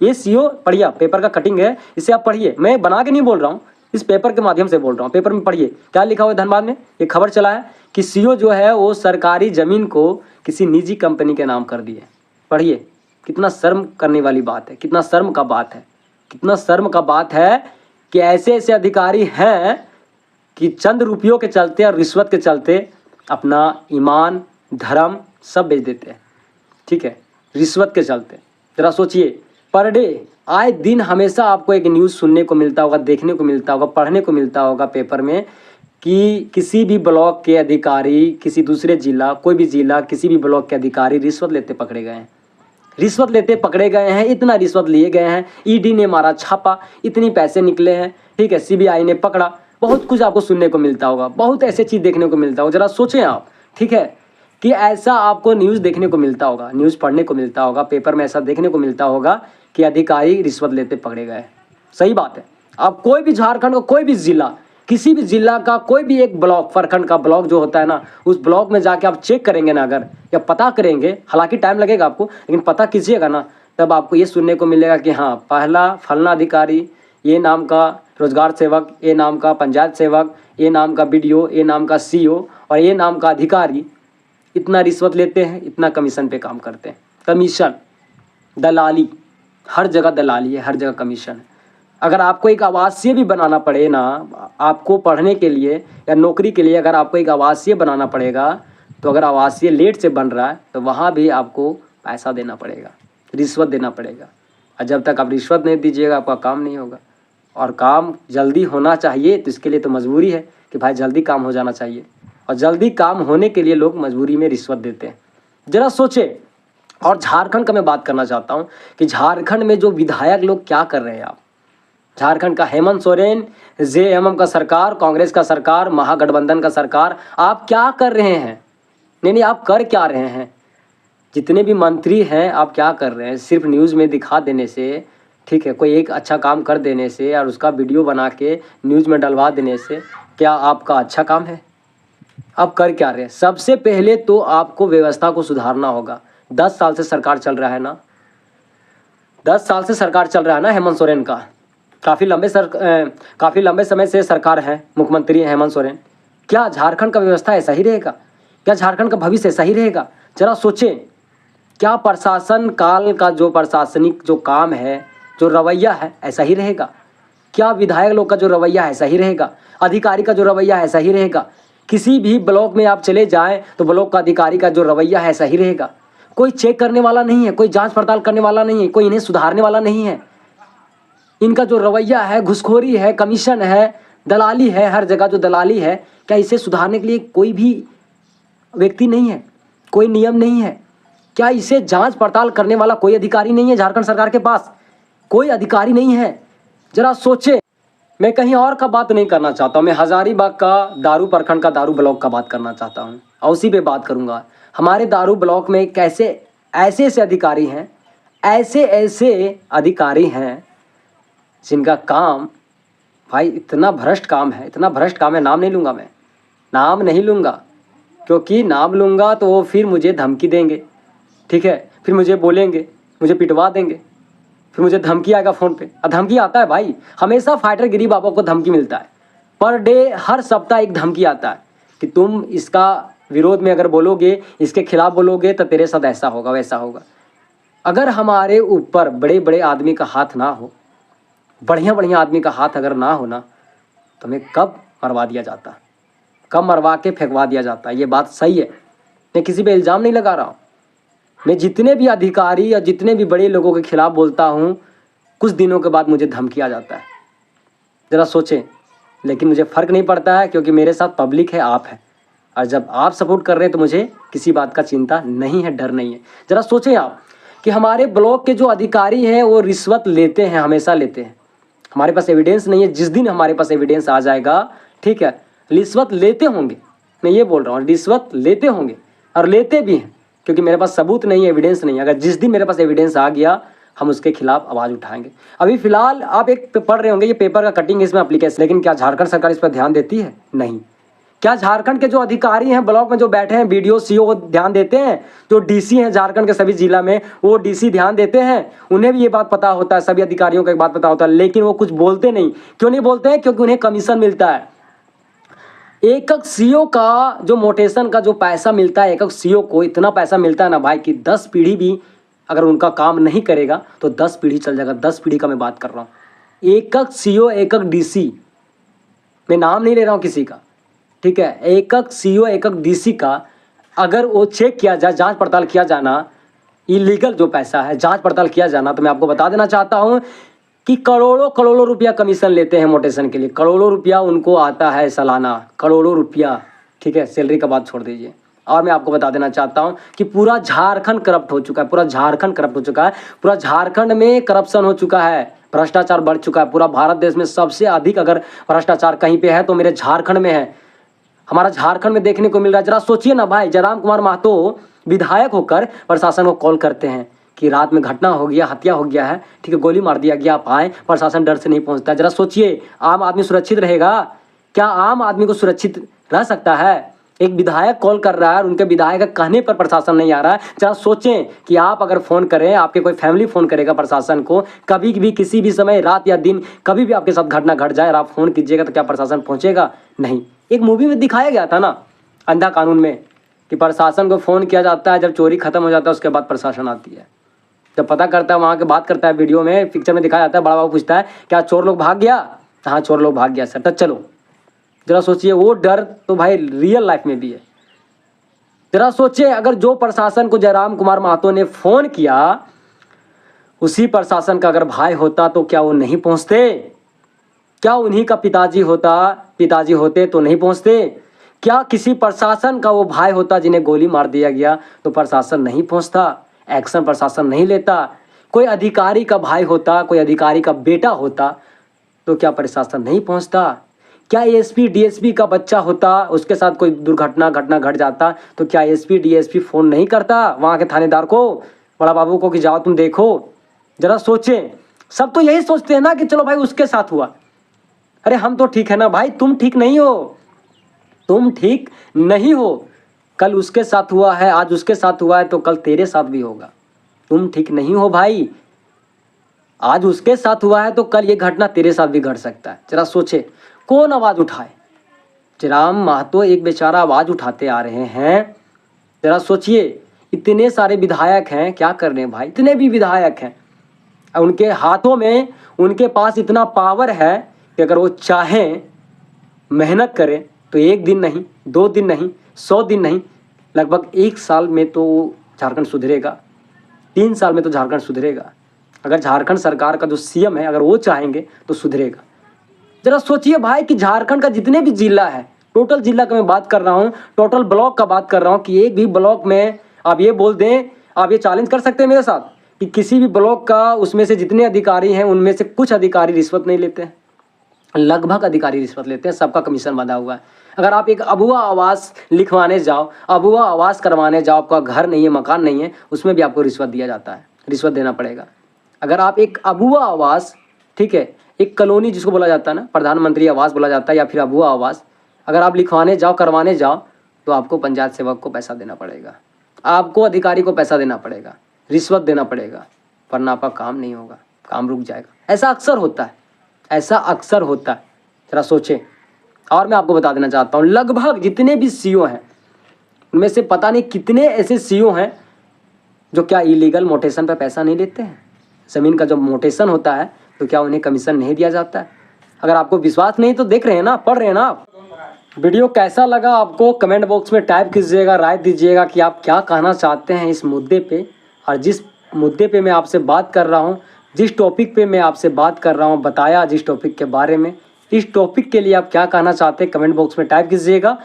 ये सीओ पढ़िए, पेपर का कटिंग है, इसे आप पढ़िए, मैं बना के नहीं बोल रहा हूँ, इस पेपर के माध्यम से बोल रहा हूँ। पेपर में पढ़िए क्या लिखा हुआ है धनबाद में, ये खबर चला है कि सीओ जो है वो सरकारी ज़मीन को किसी निजी कंपनी के नाम कर दिए। पढ़िए, कितना शर्म करने वाली बात है, कितना शर्म का बात है, कितना शर्म का बात है कि ऐसे ऐसे अधिकारी हैं कि चंद रुपयों के चलते और रिश्वत के चलते अपना ईमान धर्म सब बेच देते हैं। ठीक है, रिश्वत के चलते। ज़रा सोचिए, पर डे आए दिन हमेशा आपको एक न्यूज़ सुनने को मिलता होगा, देखने को मिलता होगा, पढ़ने को मिलता होगा पेपर में कि किसी भी ब्लॉक के अधिकारी, किसी दूसरे जिला, कोई भी जिला, किसी भी ब्लॉक के अधिकारी रिश्वत लेते पकड़े गए हैं, रिश्वत लेते पकड़े गए हैं, इतना रिश्वत लिए गए हैं, ईडी ने मारा छापा, इतनी पैसे निकले हैं। ठीक है, सीबीआई ने पकड़ा, बहुत कुछ आपको सुनने को मिलता होगा, बहुत ऐसे चीज़ देखने को मिलता होगा। ज़रा सोचें आप, ठीक है, कि ऐसा आपको न्यूज़ देखने को मिलता होगा, न्यूज़ पढ़ने को मिलता होगा, पेपर में ऐसा देखने को मिलता होगा कि अधिकारी रिश्वत लेते पकड़े गए। सही बात है। आप कोई भी झारखंड का कोई भी ज़िला, किसी भी ज़िला का कोई भी एक ब्लॉक, प्रखंड का ब्लॉक जो होता है ना, उस ब्लॉक में जाके आप चेक करेंगे ना अगर, या पता करेंगे, हालांकि टाइम लगेगा आपको, लेकिन पता कीजिएगा ना, तब आपको ये सुनने को मिलेगा कि हाँ, पहला फलना अधिकारी, ये नाम का रोजगार सेवक, ये नाम का पंचायत सेवक, ये नाम का बीडीओ, ये नाम का सीओ और ये नाम का अधिकारी इतना रिश्वत लेते हैं, इतना कमीशन पे काम करते हैं। कमीशन, दलाली, हर जगह दलाली है, हर जगह कमीशन है। अगर आपको एक आवासीय भी बनाना पड़े ना, आपको पढ़ने के लिए या नौकरी के लिए अगर आपको एक आवासीय बनाना पड़ेगा, तो अगर आवासीय लेट से बन रहा है तो वहाँ भी आपको पैसा देना पड़ेगा, रिश्वत देना पड़ेगा। और जब तक आप रिश्वत नहीं दीजिएगा आपका काम नहीं होगा। और काम जल्दी होना चाहिए तो इसके लिए तो मजबूरी है कि भाई जल्दी काम हो जाना चाहिए, और जल्दी काम होने के लिए लोग मजबूरी में रिश्वत देते हैं। ज़रा सोचें। और झारखंड का मैं बात करना चाहता हूँ कि झारखंड में जो विधायक लोग क्या कर रहे हैं। आप झारखंड का हेमंत सोरेन, जेएमएम का सरकार, कांग्रेस का सरकार, महागठबंधन का सरकार, आप क्या कर रहे हैं? नहीं, आप कर क्या रहे हैं? जितने भी मंत्री हैं आप क्या कर रहे हैं? सिर्फ न्यूज़ में दिखा देने से, ठीक है, कोई एक अच्छा काम कर देने से और उसका वीडियो बना के न्यूज़ में डलवा देने से क्या आपका अच्छा काम है? आप कर क्या रहे हैं? सबसे पहले तो आपको व्यवस्था को सुधारना होगा। 10 साल से सरकार चल रहा है ना, 10 साल से सरकार चल रहा है ना हेमंत सोरेन का। काफ़ी लंबे समय से सरकार है, मुख्यमंत्री है हेमंत सोरेन। क्या झारखंड का व्यवस्था ऐसा ही रहेगा? क्या झारखंड का भविष्य ऐसा ही रहेगा? जरा सोचें। क्या प्रशासन काल का जो प्रशासनिक जो काम है, जो रवैया है, ऐसा ही रहेगा? क्या विधायक लोग का जो रवैया है ऐसा ही रहेगा? अधिकारी का जो रवैया है ऐसा ही रहेगा? किसी भी ब्लॉक में आप चले जाएं तो ब्लॉक का अधिकारी का जो रवैया है ऐसा ही रहेगा? कोई चेक करने वाला नहीं है, कोई जांच पड़ताल करने वाला नहीं है, कोई इन्हें सुधारने वाला नहीं है। इनका जो रवैया है, घुसखोरी है, कमीशन है, दलाली है, हर जगह जो दलाली है, क्या इसे सुधारने के लिए कोई भी व्यक्ति नहीं है, कोई नियम नहीं है? क्या इसे जांच पड़ताल करने वाला कोई अधिकारी नहीं है? झारखंड सरकार के पास कोई अधिकारी नहीं है? जरा सोचे। मैं कहीं और का बात नहीं करना चाहता हूँ, मैं हजारीबाग का दारू प्रखंड का दारू ब्लॉक का बात करना चाहता हूँ और उसी पे बात करूँगा। हमारे दारू ब्लॉक में कैसे ऐसे ऐसे अधिकारी हैं, ऐसे ऐसे अधिकारी हैं जिनका काम भाई इतना भ्रष्ट काम है, इतना भ्रष्ट काम है। नाम नहीं लूँगा, मैं नाम नहीं लूँगा, क्योंकि नाम लूँगा तो वो फिर मुझे धमकी देंगे, ठीक है, फिर मुझे बोलेंगे, मुझे पिटवा देंगे, फिर मुझे धमकी आएगा फ़ोन पे। और धमकी आता है भाई, हमेशा फाइटर गिरी बाबा को धमकी मिलता है। पर डे, हर सप्ताह एक धमकी आता है कि तुम इसका विरोध में अगर बोलोगे, इसके खिलाफ बोलोगे तो तेरे साथ ऐसा होगा, वैसा होगा। अगर हमारे ऊपर बड़े बड़े आदमी का हाथ ना हो, बढ़िया बढ़िया आदमी का हाथ अगर ना हो ना, तो हमें कब मरवा दिया जाता, कब मरवा के फेंकवा दिया जाता। ये बात सही है, मैं किसी पे इल्ज़ाम नहीं लगा रहा हूँ। मैं जितने भी अधिकारी या जितने भी बड़े लोगों के खिलाफ बोलता हूँ, कुछ दिनों के बाद मुझे धमकी आ जाता है। ज़रा सोचें। लेकिन मुझे फ़र्क नहीं पड़ता है, क्योंकि मेरे साथ पब्लिक है, आप है, और जब आप सपोर्ट कर रहे हैं तो मुझे किसी बात का चिंता नहीं है, डर नहीं है। ज़रा सोचें आप कि हमारे ब्लॉक के जो अधिकारी हैं वो रिश्वत लेते हैं, हमेशा लेते हैं। हमारे पास एविडेंस नहीं है, जिस दिन हमारे पास एविडेंस आ जाएगा, ठीक है, रिश्वत लेते होंगे, मैं ये बोल रहा हूँ, रिश्वत लेते होंगे और लेते भी हैं, क्योंकि मेरे पास सबूत नहीं है, एविडेंस नहीं है। अगर जिस दिन मेरे पास एविडेंस आ गया, हम उसके खिलाफ आवाज़ उठाएंगे। अभी फिलहाल आप एक पढ़ रहे होंगे, ये पेपर का कटिंग, इसमें एप्लीकेशन, लेकिन क्या झारखंड सरकार इस पर ध्यान देती है? नहीं। क्या झारखंड के जो अधिकारी हैं ब्लॉक में जो बैठे हैं बीडीओ सीओ वो ध्यान देते हैं? जो डीसी हैं झारखंड के सभी जिला में वो डीसी ध्यान देते हैं? उन्हें भी ये बात पता होता है, सभी अधिकारियों को एक बात पता होता है, लेकिन वो कुछ बोलते नहीं। क्यों नहीं बोलते हैं? क्योंकि उन्हें कमीशन मिलता है। एक एक सीओ का जो मोटेशन का जो पैसा मिलता है, एक एक सीओ को इतना पैसा मिलता है ना भाई कि 10 पीढ़ी भी अगर उनका काम नहीं करेगा तो 10 पीढ़ी चल जाएगा। 10 पीढ़ी का मैं बात कर रहा हूँ। एक एक सीओ, एक एक डीसी, मैं नाम नहीं ले रहा हूँ किसी का, ठीक है, एक एक सीओ, एक एक डीसी का अगर वो चेक किया जाए, जांच पड़ताल किया जाना, इलीगल जो पैसा है जांच पड़ताल किया जाना, तो मैं आपको बता देना चाहता हूँ कि करोड़ों करोड़ों रुपया कमीशन लेते हैं मोटेशन के लिए। करोड़ों रुपया उनको आता है सालाना, करोड़ों रुपया, ठीक है, सैलरी का बात छोड़ दीजिए। और मैं आपको बता देना चाहता हूँ कि पूरा झारखंड करप्ट हो चुका है, पूरा झारखंड करप्ट हो चुका है, पूरा झारखंड में करप्शन हो चुका है, भ्रष्टाचार बढ़ चुका है। पूरा भारत देश में सबसे अधिक अगर भ्रष्टाचार कहीं पे है तो मेरे झारखंड में है, हमारा झारखंड में देखने को मिल रहा है। जरा सोचिए ना भाई, जयराम कुमार महतो विधायक होकर प्रशासन को कॉल करते हैं कि रात में घटना हो गया, हत्या हो गया है, ठीक है, गोली मार दिया गया, आप आए, प्रशासन डर से नहीं पहुंचता। जरा सोचिए, आम आदमी सुरक्षित रहेगा क्या? आम आदमी को सुरक्षित रह सकता है? एक विधायक कॉल कर रहा है और उनके विधायक के कहने पर प्रशासन नहीं आ रहा है। जरा सोचें कि आप अगर फ़ोन करें, आपके कोई फैमिली फ़ोन करेगा प्रशासन को, कभी भी किसी भी समय, रात या दिन, कभी भी आपके साथ घटना घट जाए और आप फ़ोन कीजिएगा तो क्या प्रशासन पहुँचेगा? नहीं। एक मूवी में दिखाया गया था ना, अंधा कानून में, कि प्रशासन को फ़ोन किया जाता है, जब चोरी खत्म हो जाता है उसके बाद प्रशासन आती है, जब पता करता है, वहाँ के बात करता है। वीडियो में, पिक्चर में दिखाया जाता है, बड़ा बाबू पूछता है क्या चोर लोग भाग गया? हाँ चोर लोग भाग गया सर। तो चलो जरा सोचिए, वो डर तो भाई रियल लाइफ में भी है। जरा सोचिए, अगर जो प्रशासन को जयराम कुमार महतो ने फ़ोन किया उसी प्रशासन का अगर भाई होता तो क्या वो नहीं पहुँचते? क्या उन्हीं का पिताजी होते तो नहीं पहुँचते? क्या किसी प्रशासन का वो भाई होता जिन्हें गोली मार दिया गया तो प्रशासन नहीं पहुँचता, एक्शन प्रशासन नहीं लेता? कोई अधिकारी का भाई होता, कोई अधिकारी का बेटा होता तो क्या प्रशासन नहीं पहुँचता? क्या एसपी डीएसपी का बच्चा होता, उसके साथ कोई घटना घट जाता तो क्या एसपी डीएसपी फ़ोन नहीं करता वहाँ के थानेदार को, बड़ा बाबू को, कि जाओ तुम देखो? जरा सोचें। सब तो यही सोचते हैं ना कि चलो भाई उसके साथ हुआ, अरे हम तो ठीक है ना भाई, तुम ठीक नहीं हो, तुम ठीक नहीं हो। कल उसके साथ हुआ है, आज उसके साथ हुआ है तो कल तेरे साथ भी होगा। तुम ठीक नहीं हो भाई, आज उसके साथ हुआ है तो कल ये घटना तेरे साथ भी घट सकता है। जरा सोचे, कौन आवाज़ उठाए? जयराम महतो एक बेचारा आवाज़ उठाते आ रहे हैं। जरा सोचिए, इतने सारे विधायक हैं, क्या कर रहे हैं भाई? इतने भी विधायक हैं, उनके हाथों में, उनके पास इतना पावर है कि अगर वो चाहें, मेहनत करें तो 1 दिन नहीं, 2 दिन नहीं, 100 दिन नहीं, लगभग 1 साल में तो झारखंड सुधरेगा, 3 साल में तो झारखंड सुधरेगा। अगर झारखंड सरकार का जो सीएम है अगर वो चाहेंगे तो सुधरेगा। जरा सोचिए भाई कि झारखंड का जितने भी जिला है, टोटल जिला का मैं बात कर रहा हूँ, टोटल ब्लॉक का बात कर रहा हूँ, कि एक भी ब्लॉक में आप ये बोल दें, आप ये चैलेंज कर सकते हैं मेरे साथ कि किसी भी ब्लॉक का, उसमें से जितने अधिकारी हैं उनमें से कुछ अधिकारी रिश्वत नहीं लेते हैं? लगभग अधिकारी रिश्वत लेते हैं, सबका कमीशन बंधा हुआ है। अगर आप एक अबुआ आवास लिखवाने जाओ, अबुआ आवास करवाने जाओ, आपका घर नहीं है, मकान नहीं है, उसमें भी आपको रिश्वत दिया जाता है, रिश्वत देना पड़ेगा। अगर आप एक अबुआ आवास, ठीक है, एक कॉलोनी जिसको बोला जाता है ना, प्रधानमंत्री आवास बोला जाता है या फिर अबुआ आवास, अगर आप लिखवाने जाओ, करवाने जाओ तो आपको पंचायत सेवक को पैसा देना पड़ेगा, आपको अधिकारी को पैसा देना पड़ेगा, रिश्वत देना पड़ेगा, वरना आपका काम नहीं होगा, काम रुक जाएगा। ऐसा अक्सर होता है, ऐसा अक्सर होता है। जरा सोचें। और मैं आपको बता देना चाहता हूँ, लगभग जितने भी सीओ हैं उनमें से पता नहीं कितने ऐसे सीओ हैं जो क्या इलीगल मोटेशन पे पैसा नहीं लेते हैं। ज़मीन का जो मोटेशन होता है तो क्या उन्हें कमीशन नहीं दिया जाता है? अगर आपको विश्वास नहीं तो देख रहे हैं ना, पढ़ रहे हैं ना आप। वीडियो कैसा लगा आपको कमेंट बॉक्स में टाइप कीजिएगा, राय दीजिएगा कि आप क्या कहना चाहते हैं इस मुद्दे पे। और जिस मुद्दे पे मैं आपसे बात कर रहा हूँ, जिस टॉपिक पे मैं आपसे बात कर रहा हूँ, बताया जिस टॉपिक के बारे में, इस टॉपिक के लिए आप क्या कहना चाहते हैं कमेंट बॉक्स में टाइप कीजिएगा।